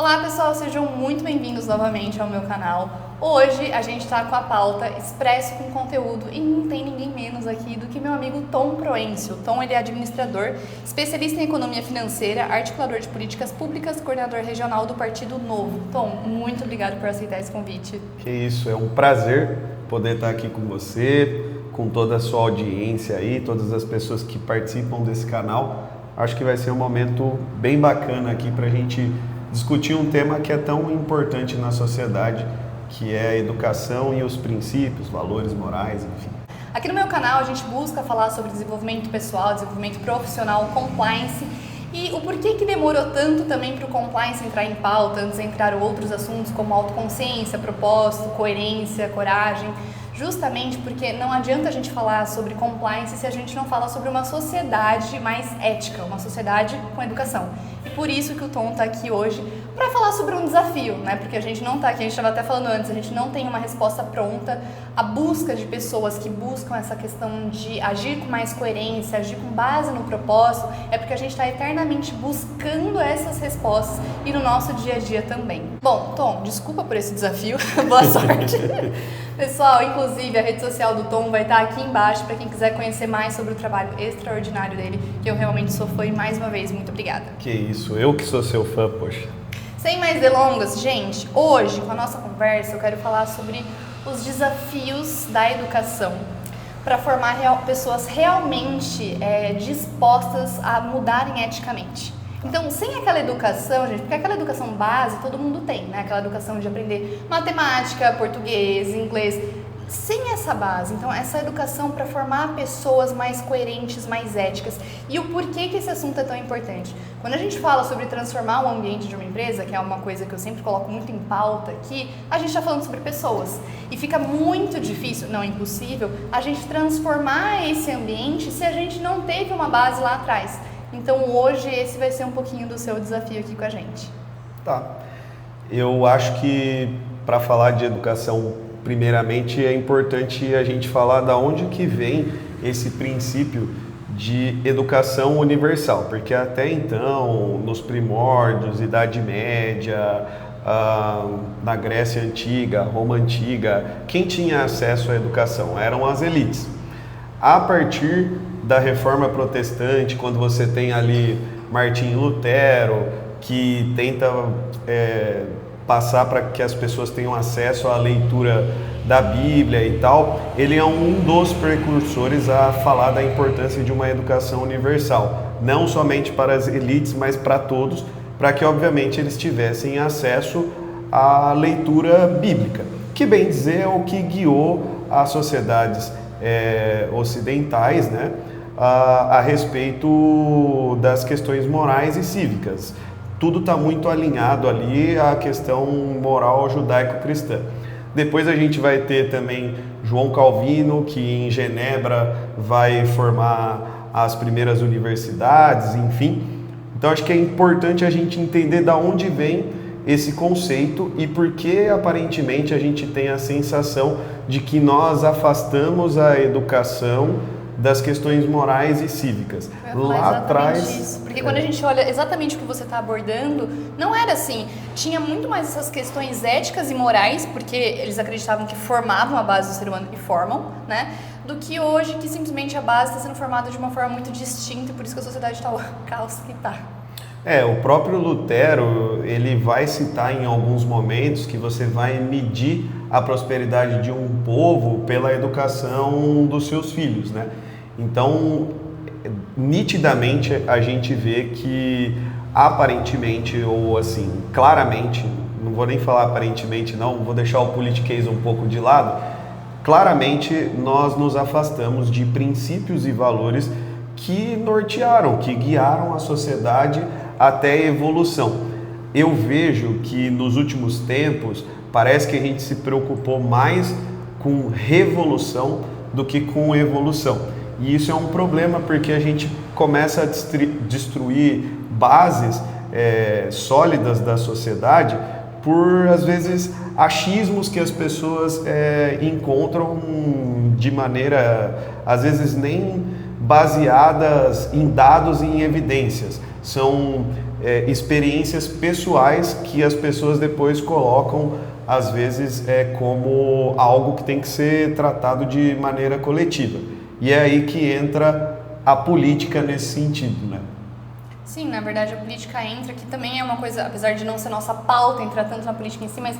Olá pessoal, sejam muito bem-vindos novamente ao meu canal. Hoje a gente está com a pauta Expresso com Conteúdo e não tem ninguém menos aqui do que meu amigo Tom Proencio. Tom, ele é administrador, especialista em economia financeira, articulador de políticas públicas, coordenador regional do Partido Novo. Tom, muito obrigado por aceitar esse convite. Que isso, é um prazer poder estar aqui com você, com toda a sua audiência aí, todas as pessoas que participam desse canal. Acho que vai ser um momento bem bacana aqui para a gente discutir um tema que é tão importante na sociedade, que é a educação e os princípios, valores morais, enfim. Aqui no meu canal a gente busca falar sobre desenvolvimento pessoal, desenvolvimento profissional, compliance e o porquê que demorou tanto também para o compliance entrar em pauta, antes de entrar outros assuntos como autoconsciência, propósito, coerência, coragem. Justamente porque não adianta a gente falar sobre compliance se a gente não fala sobre uma sociedade mais ética, uma sociedade com educação. E por isso que o Tom está aqui hoje para falar sobre um desafio, né? Porque a gente não está aqui, a gente estava até falando antes, a gente não tem uma resposta pronta. A busca de pessoas que buscam essa questão de agir com mais coerência, agir com base no propósito, é porque a gente está eternamente buscando essas respostas e no nosso dia a dia também. Bom, Tom, desculpa por esse desafio, boa sorte. Pessoal, inclusive a rede social do Tom vai estar aqui embaixo para quem quiser conhecer mais sobre o trabalho extraordinário dele, que eu realmente sou fã e mais uma vez, muito obrigada. Que isso, eu que sou seu fã, poxa. Sem mais delongas, gente, hoje com a nossa conversa eu quero falar sobre os desafios da educação para formar pessoas realmente dispostas a mudarem eticamente. Então, sem aquela educação, gente, porque aquela educação base todo mundo tem, né? Aquela educação de aprender matemática, português, inglês. Sem essa base, então, essa educação para formar pessoas mais coerentes, mais éticas. E o porquê que esse assunto é tão importante? Quando a gente fala sobre transformar o ambiente de uma empresa, que é uma coisa que eu sempre coloco muito em pauta aqui, a gente está falando sobre pessoas. E fica muito difícil, não é impossível, a gente transformar esse ambiente se a gente não teve uma base lá atrás. Então hoje esse vai ser um pouquinho do seu desafio aqui com a gente. Tá. Eu acho que para falar de educação, primeiramente é importante a gente falar da onde que vem esse princípio de educação universal, porque até então, nos primórdios, Idade Média, na Grécia Antiga, Roma Antiga, quem tinha acesso à educação eram as elites. A partir da Reforma Protestante, quando você tem ali Martim Lutero, que tenta passar para que as pessoas tenham acesso à leitura da Bíblia e tal, ele é um dos precursores a falar da importância de uma educação universal, não somente para as elites, mas para todos, para que obviamente eles tivessem acesso à leitura bíblica, que bem dizer é o que guiou as sociedades ocidentais, né, a respeito das questões morais e cívicas. Tudo está muito alinhado ali à questão moral judaico-cristã. Depois a gente vai ter também João Calvino, que em Genebra vai formar as primeiras universidades, enfim. Então acho que é importante a gente entender de onde vem esse conceito e por que aparentemente a gente tem a sensação de que nós afastamos a educação das questões morais e cívicas. Lá atrás... Isso. Porque quando a gente olha exatamente o que você está abordando, não era assim. Tinha muito mais essas questões éticas e morais, porque eles acreditavam que formavam a base do ser humano e formam, né? Do que hoje, que simplesmente a base está sendo formada de uma forma muito distinta e por isso que a sociedade está o caos que está. O próprio Lutero, ele vai citar em alguns momentos que você vai medir a prosperidade de um povo pela educação dos seus filhos, né? Então, nitidamente a gente vê que aparentemente, ou assim, claramente, não vou nem falar aparentemente não, vou deixar o politiquês um pouco de lado, claramente nós nos afastamos de princípios e valores que nortearam, que guiaram a sociedade até a evolução. Eu vejo que nos últimos tempos parece que a gente se preocupou mais com revolução do que com evolução. E isso é um problema porque a gente começa a destruir bases sólidas da sociedade por, às vezes, achismos que as pessoas encontram de maneira, às vezes, nem baseadas em dados e em evidências. São experiências pessoais que as pessoas depois colocam, às vezes, como algo que tem que ser tratado de maneira coletiva. E é aí que entra a política nesse sentido, né? Sim, na verdade a política entra, que também é uma coisa, apesar de não ser nossa pauta entrar tanto na política em si, mas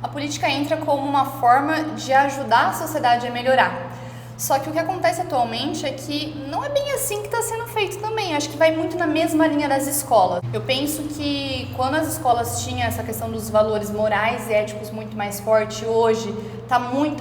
a política entra como uma forma de ajudar a sociedade a melhorar. Só que o que acontece atualmente é que não é bem assim que está sendo feito também. Acho que vai muito na mesma linha das escolas. Eu penso que quando as escolas tinham essa questão dos valores morais e éticos muito mais forte, hoje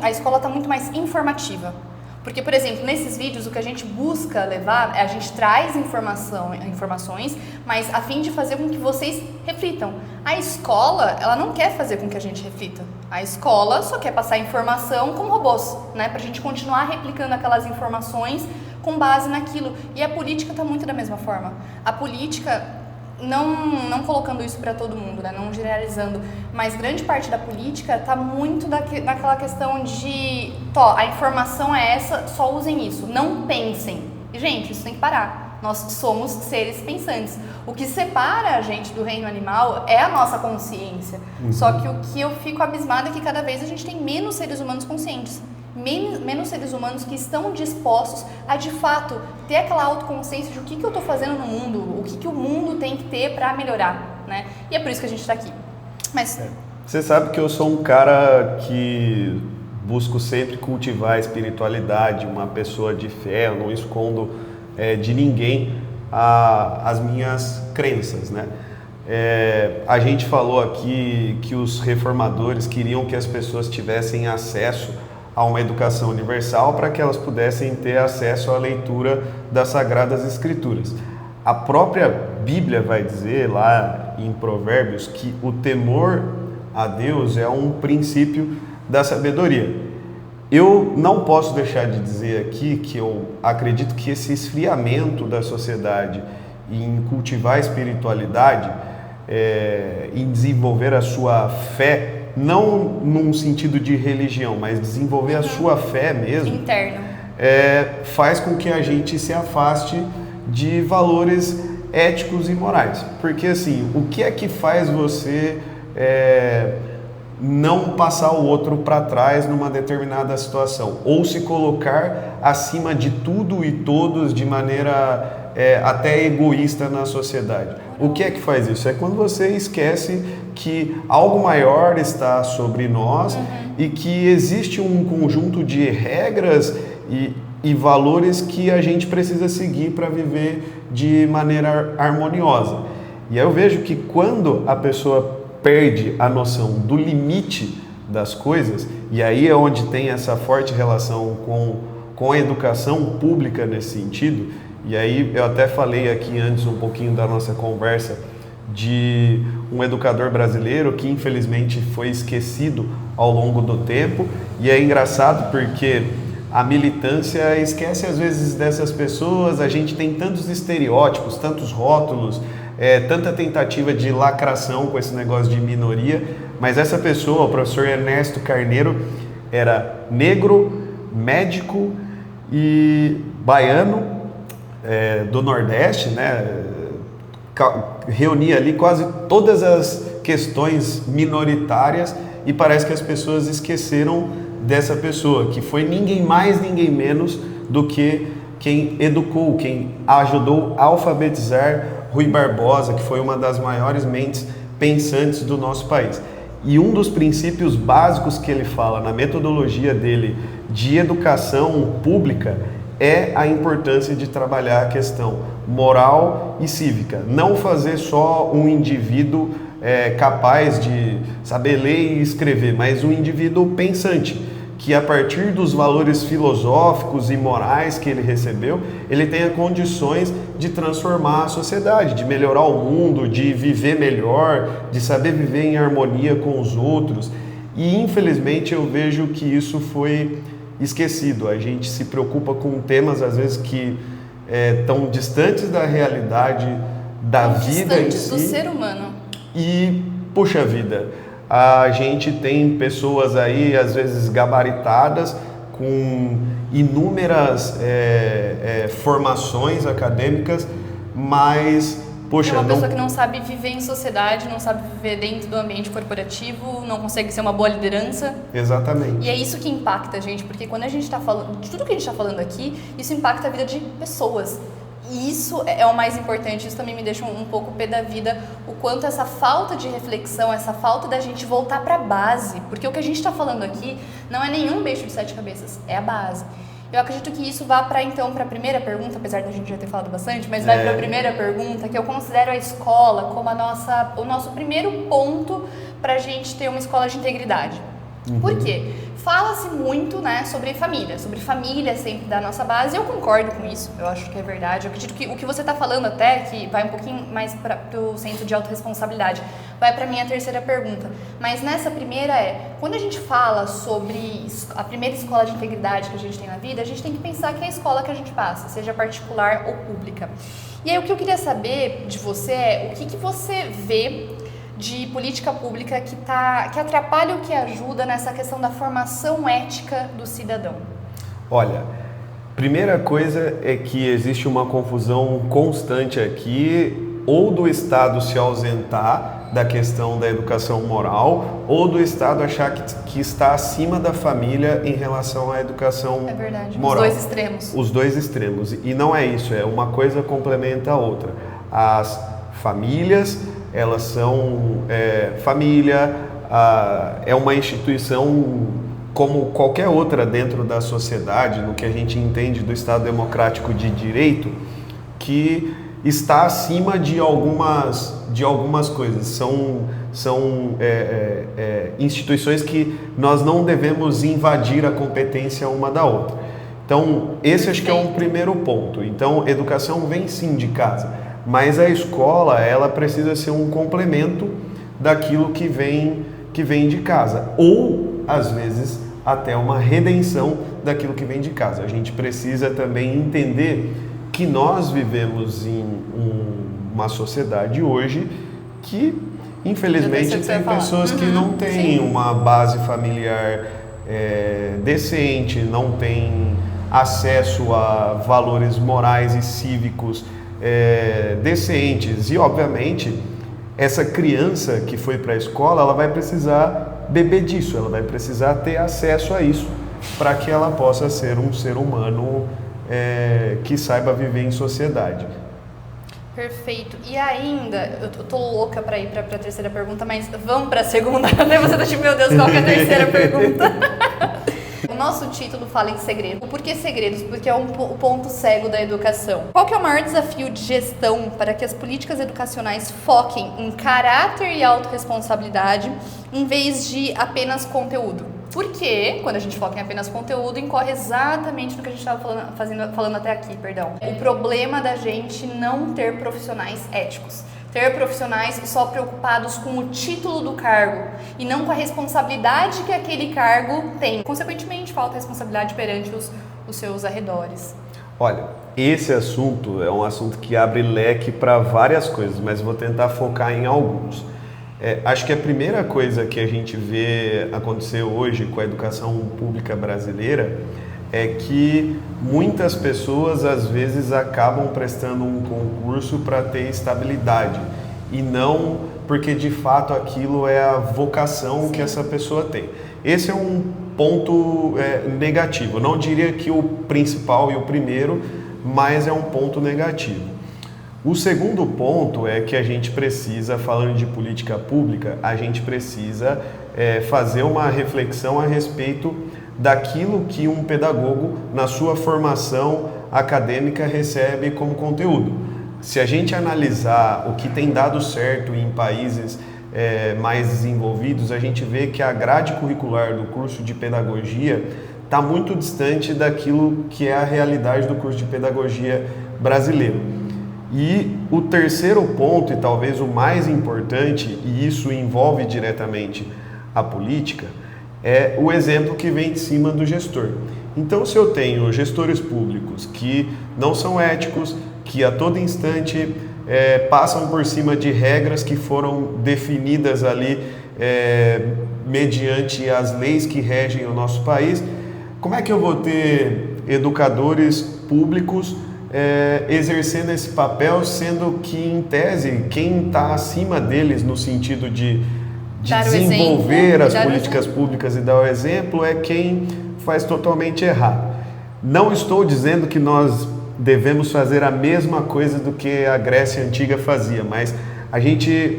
a escola está muito mais informativa. Porque, por exemplo, nesses vídeos o que a gente busca levar, a gente traz informações, mas a fim de fazer com que vocês reflitam. A escola, ela não quer fazer com que a gente reflita. A escola só quer passar informação como robôs, né? Pra gente continuar replicando aquelas informações com base naquilo. E a política tá muito da mesma forma. A política, não colocando isso para todo mundo, né? Não generalizando, mas grande parte da política está muito naquela questão de a informação é essa, só usem isso, não pensem. E, gente, isso tem que parar. Nós somos seres pensantes. O que separa a gente do reino animal é a nossa consciência. Só que o que eu fico abismada é que cada vez a gente tem menos seres humanos conscientes. Menos seres humanos que estão dispostos a, de fato, ter aquela autoconsciência de o que eu estou fazendo no mundo, o que o mundo tem que ter para melhorar, né? E é por isso que a gente está aqui. Mas... Você sabe que eu sou um cara que busco sempre cultivar a espiritualidade, uma pessoa de fé, eu não escondo de ninguém as minhas crenças, né? A gente falou aqui que os reformadores queriam que as pessoas tivessem acesso a uma educação universal para que elas pudessem ter acesso à leitura das Sagradas Escrituras. A própria Bíblia vai dizer lá em Provérbios que o temor a Deus é um princípio da sabedoria. Eu não posso deixar de dizer aqui que eu acredito que esse esfriamento da sociedade em cultivar a espiritualidade, em desenvolver a sua fé, não num sentido de religião, mas desenvolver a sua fé mesmo, interno, faz com que a gente se afaste de valores éticos e morais. Porque assim, o que é que faz você não passar o outro para trás numa determinada situação? Ou se colocar acima de tudo e todos de maneira até egoísta na sociedade. O que é que faz isso? É quando você esquece que algo maior está sobre nós e que existe um conjunto de regras e valores que a gente precisa seguir para viver de maneira harmoniosa. E aí eu vejo que quando a pessoa perde a noção do limite das coisas, e aí é onde tem essa forte relação com a educação pública nesse sentido. E aí eu até falei aqui antes um pouquinho da nossa conversa de um educador brasileiro que infelizmente foi esquecido ao longo do tempo, e é engraçado porque a militância esquece às vezes dessas pessoas. A gente tem tantos estereótipos, tantos rótulos, tanta tentativa de lacração com esse negócio de minoria, mas essa pessoa, o professor Ernesto Carneiro, era negro, médico e baiano, do Nordeste, né? Reunia ali quase todas as questões minoritárias, e parece que as pessoas esqueceram dessa pessoa, que foi ninguém mais, ninguém menos do que quem educou, quem ajudou a alfabetizar Rui Barbosa, que foi uma das maiores mentes pensantes do nosso país. E um dos princípios básicos que ele fala na metodologia dele de educação pública é a importância de trabalhar a questão moral e cívica. Não fazer só um indivíduo capaz de saber ler e escrever, mas um indivíduo pensante, que a partir dos valores filosóficos e morais que ele recebeu, ele tenha condições de transformar a sociedade, de melhorar o mundo, de viver melhor, de saber viver em harmonia com os outros. E infelizmente eu vejo que isso foi esquecido. A gente se preocupa com temas às vezes que estão distantes da realidade da vida em si, distantes do ser humano. E, puxa vida, a gente tem pessoas aí às vezes gabaritadas com inúmeras formações acadêmicas, mas poxa, é uma pessoa que não sabe viver em sociedade, não sabe viver dentro do ambiente corporativo, não consegue ser uma boa liderança. Exatamente. E é isso que impacta a gente, porque quando a gente está falando, de tudo que a gente está falando aqui, isso impacta a vida de pessoas. E isso é o mais importante, isso também me deixa um pouco pé da vida, o quanto essa falta de reflexão, essa falta da gente voltar para a base, porque o que a gente está falando aqui não é nenhum bicho de 7 cabeças, é a base. Eu acredito que isso vá para a primeira pergunta, apesar da gente já ter falado bastante, mas vai para a primeira pergunta, que eu considero a escola como o nosso primeiro ponto para a gente ter uma escola de integridade. Por quê? Fala-se muito, né, sobre família sempre da nossa base, e eu concordo com isso, eu acho que é verdade. Eu acredito que o que você está falando até, que vai um pouquinho mais para o senso de autorresponsabilidade, vai para a minha terceira pergunta. Mas nessa primeira quando a gente fala sobre a primeira escola de integridade que a gente tem na vida, a gente tem que pensar que é a escola que a gente passa, seja particular ou pública. E aí o que eu queria saber de você é o que você vê de política pública que atrapalha ou que ajuda nessa questão da formação ética do cidadão? Olha, primeira coisa é que existe uma confusão constante aqui, ou do Estado se ausentar da questão da educação moral, ou do Estado achar que está acima da família em relação à educação moral. É verdade, moral. Os dois extremos. Os dois extremos. E não é isso, é uma coisa complementa a outra. As famílias, elas são família, é uma instituição como qualquer outra dentro da sociedade, no que a gente entende do Estado Democrático de Direito, que está acima de algumas coisas. São instituições que nós não devemos invadir a competência uma da outra. Então, esse acho que é um primeiro ponto. Então, educação vem sim de casa. Mas a escola, ela precisa ser um complemento daquilo que vem de casa. Ou, às vezes, até uma redenção daquilo que vem de casa. A gente precisa também entender que nós vivemos em uma sociedade hoje que, infelizmente, tem pessoas que não têm uma base familiar decente, não têm acesso a valores morais e cívicos decentes. E, obviamente, essa criança que foi para a escola, ela vai precisar beber disso, ela vai precisar ter acesso a isso para que ela possa ser um ser humano que saiba viver em sociedade. Perfeito. E ainda, eu tô louca para ir para a terceira pergunta, mas vamos para a segunda. Até você tá tipo, meu Deus, qual que é a terceira pergunta? O nosso título fala em segredo. Por que segredos? Porque é o ponto cego da educação. Qual que é o maior desafio de gestão para que as políticas educacionais foquem em caráter e autorresponsabilidade em vez de apenas conteúdo? Porque, quando a gente foca em apenas conteúdo, incorre exatamente no que a gente estava falando até aqui, o problema da gente não ter profissionais éticos. Ter profissionais só preocupados com o título do cargo e não com a responsabilidade que aquele cargo tem. Consequentemente, falta responsabilidade perante os seus arredores. Olha, esse assunto é um assunto que abre leque para várias coisas, mas vou tentar focar em alguns. Acho que a primeira coisa que a gente vê acontecer hoje com a educação pública brasileira é que muitas pessoas às vezes acabam prestando um concurso para ter estabilidade e não porque de fato aquilo é a vocação que essa pessoa tem. Esse é um ponto negativo, não diria que o principal e o primeiro, mas é um ponto negativo. O segundo ponto é que a gente precisa, falando de política pública, a gente precisa fazer uma reflexão a respeito daquilo que um pedagogo, na sua formação acadêmica, recebe como conteúdo. Se a gente analisar o que tem dado certo em países mais desenvolvidos, a gente vê que a grade curricular do curso de pedagogia está muito distante daquilo que é a realidade do curso de pedagogia brasileiro. E o terceiro ponto, e talvez o mais importante, e isso envolve diretamente a política, é o exemplo que vem de cima do gestor. Então, se eu tenho gestores públicos que não são éticos, que a todo instante passam por cima de regras que foram definidas ali mediante as leis que regem o nosso país, como é que eu vou ter educadores públicos exercendo esse papel, sendo que, em tese, quem está acima deles no sentido de desenvolver as políticas públicas e dar o exemplo é quem faz totalmente errado. Não estou dizendo que nós devemos fazer a mesma coisa do que a Grécia Antiga fazia, mas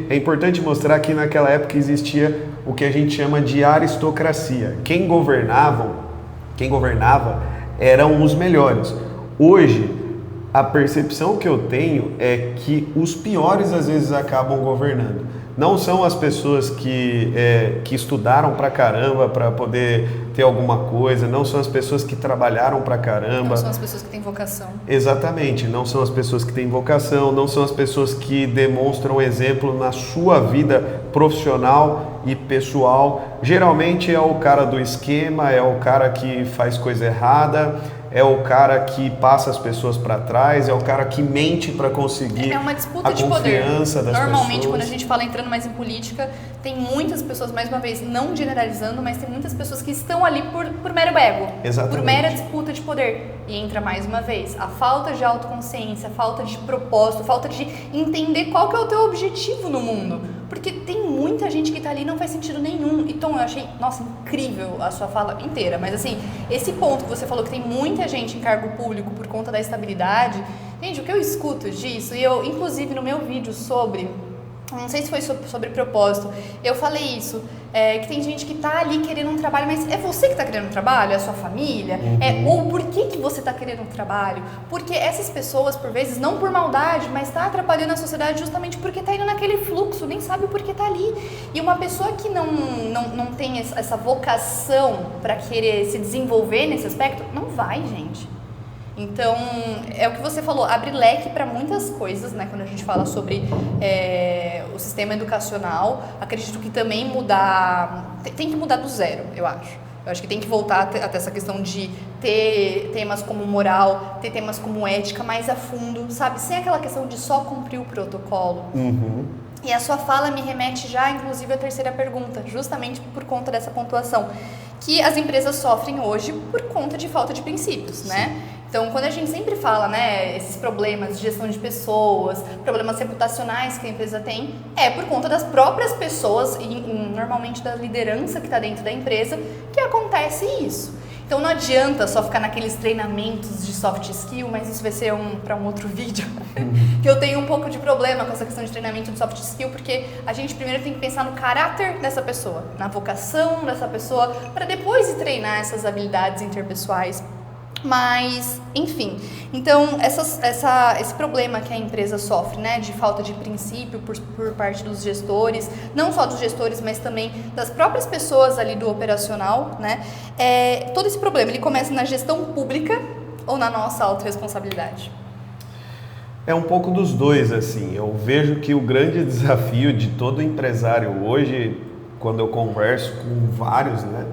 é importante mostrar que naquela época existia o que a gente chama de aristocracia. Quem governava eram os melhores. Hoje, a percepção que eu tenho é que os piores às vezes acabam governando. Não são as pessoas que estudaram pra caramba para poder ter alguma coisa, não são as pessoas que trabalharam pra caramba. Não são as pessoas que têm vocação. Exatamente, não são as pessoas que têm vocação, não são as pessoas que demonstram exemplo na sua vida profissional e pessoal. Geralmente é o cara do esquema, é o cara que faz coisa errada, é o cara que passa as pessoas para trás, é o cara que mente para conseguir uma disputa a de confiança poder. das Normalmente, pessoas. quando a gente fala entrando mais em política, tem muitas pessoas, mais uma vez, não generalizando, mas tem muitas pessoas que estão ali por mero ego, Exatamente. por mera disputa de poder. E entra mais uma vez a falta de autoconsciência, a falta de propósito, a falta de entender qual que é o teu objetivo no mundo. Porque tem muita gente que tá ali e não faz sentido nenhum. Então eu achei, nossa, incrível a sua fala inteira. Mas assim, esse ponto que você falou que tem muita gente em cargo público por conta da estabilidade, gente, o que eu escuto disso, e eu, inclusive no meu vídeo não sei se foi sobre propósito, eu falei isso, que tem gente que tá ali querendo um trabalho, mas é você que tá querendo um trabalho? É a sua família? Ou por que você tá querendo um trabalho? Porque essas pessoas, por vezes, não por maldade, mas tá atrapalhando a sociedade justamente porque tá indo naquele fluxo, nem sabe por que tá ali. E uma pessoa que não tem essa vocação para querer se desenvolver nesse aspecto, não vai, gente. Então, é o que você falou, abre leque para muitas coisas, né? Quando a gente fala sobre o sistema educacional, acredito que também tem que mudar do zero, eu acho. Eu acho que tem que voltar até essa questão de ter temas como moral, ter temas como ética mais a fundo, sabe? Sem aquela questão de só cumprir o protocolo. E a sua fala me remete já, inclusive, à terceira pergunta, justamente por conta dessa pontuação, que as empresas sofrem hoje por conta de falta de princípios, né? Então, quando a gente sempre fala, né, esses problemas de gestão de pessoas, problemas reputacionais que a empresa tem, é por conta das próprias pessoas e normalmente da liderança que está dentro da empresa que acontece isso. Então, não adianta só ficar naqueles treinamentos de soft skill, mas isso vai ser para um outro vídeo, que eu tenho um pouco de problema com essa questão de treinamento de soft skill, porque a gente primeiro tem que pensar no caráter dessa pessoa, na vocação dessa pessoa, para depois treinar essas habilidades interpessoais. Mas, enfim, então esse problema que a empresa sofre, né, de falta de princípio por parte dos gestores, não só dos gestores, mas também das próprias pessoas ali do operacional, né, todo esse problema, ele começa na gestão pública ou na nossa autorresponsabilidade? É um pouco dos dois, assim. Eu vejo que o grande desafio de todo empresário hoje, quando eu converso com vários, né,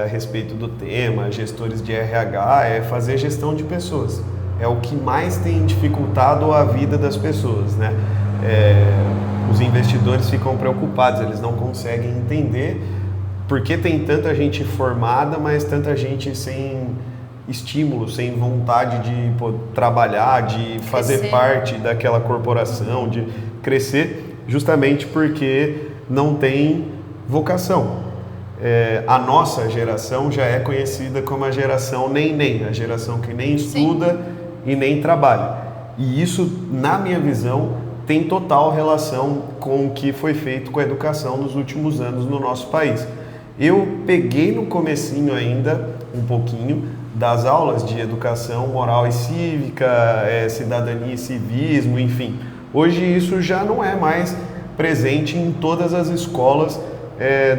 a respeito do tema, gestores de RH, é fazer gestão de pessoas. É o que mais tem dificultado a vida das pessoas, né? Os investidores ficam preocupados, eles não conseguem entender por que tem tanta gente formada, mas tanta gente sem estímulo, sem vontade de trabalhar, de fazer parte daquela corporação, de crescer, justamente porque não tem vocação. A nossa geração já é conhecida como a geração nem, a geração que nem estuda e nem trabalha. E isso, na minha visão, tem total relação com o que foi feito com a educação nos últimos anos no nosso país. Eu peguei no comecinho ainda, um pouquinho, das aulas de educação moral e cívica, cidadania e civismo, enfim. Hoje isso já não é mais presente em todas as escolas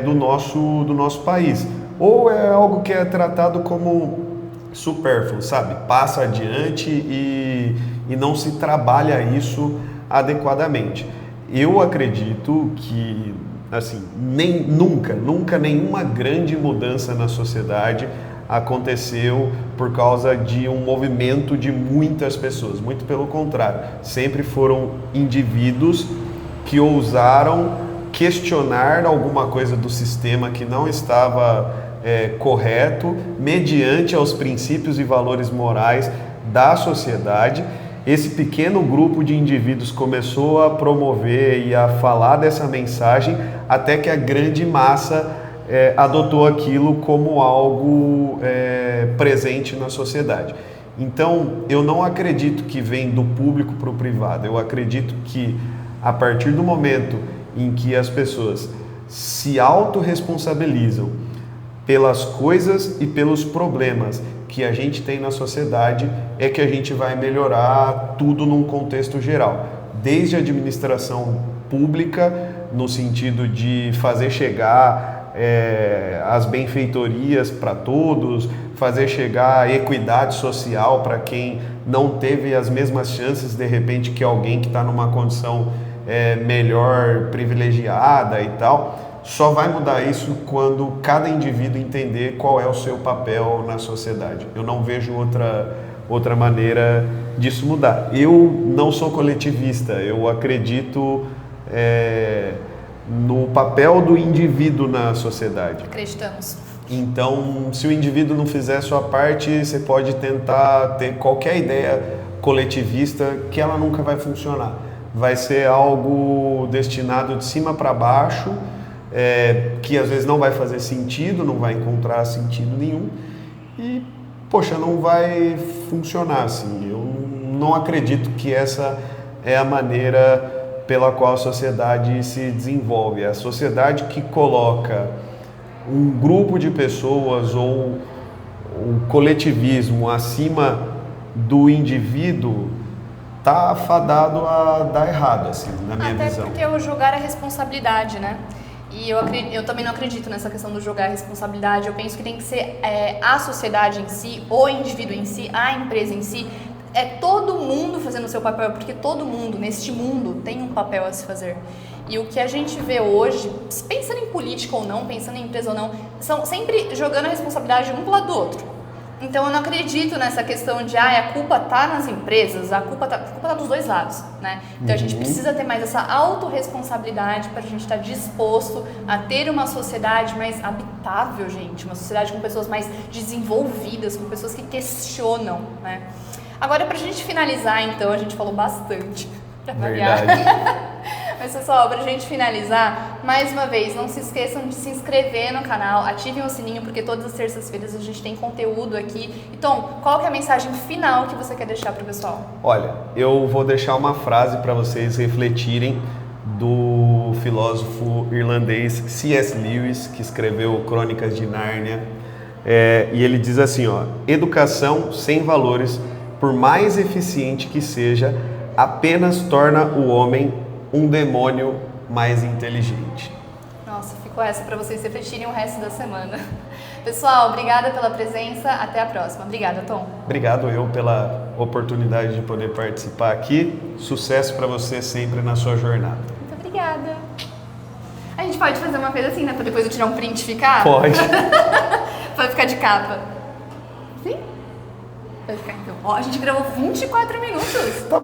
do nosso país. Ou é algo que é tratado como supérfluo, sabe? Passa adiante e não se trabalha isso adequadamente. Eu acredito que, assim, nunca nenhuma grande mudança na sociedade aconteceu por causa de um movimento de muitas pessoas. Muito pelo contrário, sempre foram indivíduos que ousaram questionar alguma coisa do sistema que não estava correto, mediante aos princípios e valores morais da sociedade. Esse pequeno grupo de indivíduos começou a promover e a falar dessa mensagem até que a grande massa adotou aquilo como algo presente na sociedade. Então, eu não acredito que vem do público para o privado. Eu acredito que a partir do momento em que as pessoas se autorresponsabilizam pelas coisas e pelos problemas que a gente tem na sociedade, é que a gente vai melhorar tudo num contexto geral. Desde a administração pública, no sentido de fazer chegar as benfeitorias para todos, fazer chegar a equidade social para quem não teve as mesmas chances, de repente, que alguém que está numa condição melhor, privilegiada e tal. Só vai mudar isso quando cada indivíduo entender qual é o seu papel na sociedade. Eu não vejo outra maneira disso mudar. Eu não sou coletivista, eu acredito no papel do indivíduo na sociedade. Acreditamos. Então, se o indivíduo não fizer a sua parte, você pode tentar ter qualquer ideia coletivista que ela nunca vai funcionar. Vai ser algo destinado de cima para baixo, que às vezes não vai fazer sentido, não vai encontrar sentido nenhum e, poxa, não vai funcionar assim. Eu não acredito que essa é a maneira pela qual a sociedade se desenvolve. É a sociedade que coloca um grupo de pessoas ou um coletivismo acima do indivíduo tá fadado a dar errado, assim, na minha visão. Até porque o jogar a responsabilidade, né? E eu também não acredito nessa questão do jogar a responsabilidade. Eu penso que tem que ser a sociedade em si, o indivíduo em si, a empresa em si. É todo mundo fazendo o seu papel, porque todo mundo, neste mundo, tem um papel a se fazer. E o que a gente vê hoje, pensando em política ou não, pensando em empresa ou não, são sempre jogando a responsabilidade um pro lado do outro. Então eu não acredito nessa questão de a culpa tá nas empresas, a culpa tá dos dois lados, né? Então a gente precisa ter mais essa autorresponsabilidade para a gente estar disposto a ter uma sociedade mais habitável, gente, uma sociedade com pessoas mais desenvolvidas, com pessoas que questionam, né? Agora, pra gente finalizar, então, a gente falou bastante, pra variar. Mas, pessoal, pra gente finalizar, mais uma vez, não se esqueçam de se inscrever no canal, ativem o sininho, porque todas as terças-feiras a gente tem conteúdo aqui. Então, qual que é a mensagem final que você quer deixar pro pessoal? Olha, eu vou deixar uma frase para vocês refletirem do filósofo irlandês C.S. Lewis, que escreveu Crônicas de Nárnia. E ele diz assim, ó: educação sem valores, por mais eficiente que seja, apenas torna o homem um demônio mais inteligente. Nossa, ficou essa para vocês refletirem o resto da semana. Pessoal, obrigada pela presença, até a próxima. Obrigada, Tom. Obrigado eu pela oportunidade de poder participar aqui. Sucesso para você sempre na sua jornada. Muito obrigada. A gente pode fazer uma coisa assim, né? Para depois eu tirar um print e ficar? Pode. Pode ficar de capa. Sim? Vai ficar então. Ó, a gente gravou 24 minutos. Tá.